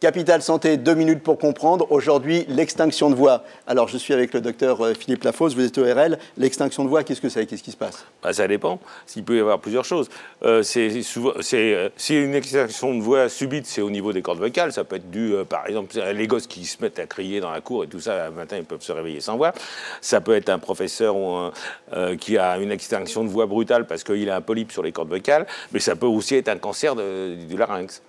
Capital Santé, 2 minutes pour comprendre. Aujourd'hui, l'extinction de voix. Alors, je suis avec le docteur Philippe Lafosse, vous êtes ORL. L'extinction de voix, qu'est-ce que c'est? Qu'est-ce qui se passe? Ça dépend. Il peut y avoir plusieurs choses. Si une extinction de voix subite, c'est au niveau des cordes vocales. Ça peut être dû, par exemple, les gosses qui se mettent à crier dans la cour et tout ça, le matin, ils peuvent se réveiller sans voix. Ça peut être un professeur qui a une extinction de voix brutale parce qu'il a un polype sur les cordes vocales. Mais ça peut aussi être un cancer du larynx.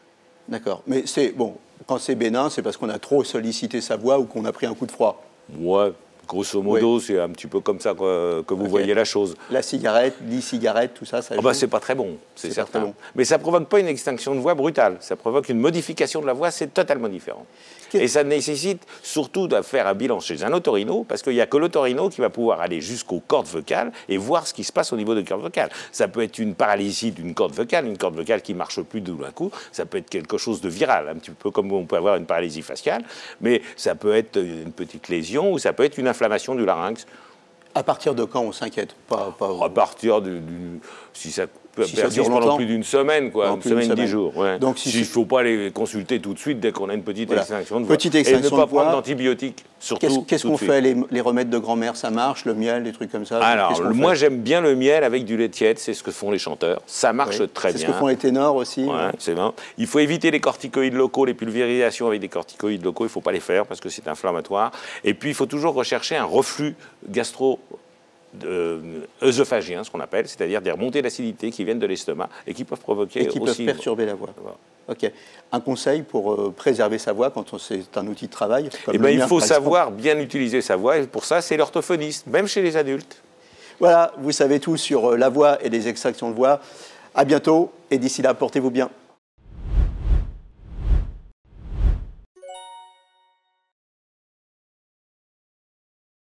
D'accord. Mais c'est bon. Quand c'est bénin, c'est parce qu'on a trop sollicité sa voix ou qu'on a pris un coup de froid. Ouais, grosso modo, oui. C'est un petit peu comme ça que vous voyez la chose. La cigarette, l'e-cigarette, tout ça, ça joue. C'est pas très bon, c'est certain. Bon. Mais ça ne provoque pas une extinction de voix brutale. Ça provoque une modification de la voix, c'est totalement différent. Et ça nécessite surtout de faire un bilan chez un otorino, parce qu'il n'y a que l'otorino qui va pouvoir aller jusqu'aux cordes vocales et voir ce qui se passe au niveau des cordes vocales. Ça peut être une paralysie d'une corde vocale qui ne marche plus d'un coup. Ça peut être quelque chose de viral, un petit peu comme on peut avoir une paralysie faciale, mais ça peut être une petite lésion ou ça peut être une inflammation du larynx. À partir de quand on s'inquiète? À partir si ça persiste pendant plus d'une semaine, quoi, une semaine, 10 jours. Ouais. Donc, il ne faut pas les consulter tout de suite dès qu'on a une petite extinction de voix. Et ne pas prendre d'antibiotiques, surtout. Qu'est-ce qu'on fait? Les remèdes de grand-mère, ça marche? Le miel, des trucs comme ça? Alors, moi, j'aime bien le miel avec du lait tiède, c'est ce que font les chanteurs. Ça marche très bien. C'est ce que font les ténors aussi. Ouais, c'est bien. Il faut éviter les corticoïdes locaux, les pulvérisations avec des corticoïdes locaux, il ne faut pas les faire parce que c'est inflammatoire. Et puis, il faut toujours rechercher un reflux œsophagien, ce qu'on appelle, c'est-à-dire des remontées d'acidité qui viennent de l'estomac et qui peuvent provoquer peuvent perturber la voix. Voilà. Ok. Un conseil pour préserver sa voix quand c'est un outil de travail? Il faut savoir bien utiliser sa voix et pour ça, c'est l'orthophoniste, même chez les adultes. Voilà, vous savez tout sur la voix et les extractions de voix. À bientôt et d'ici là, portez-vous bien.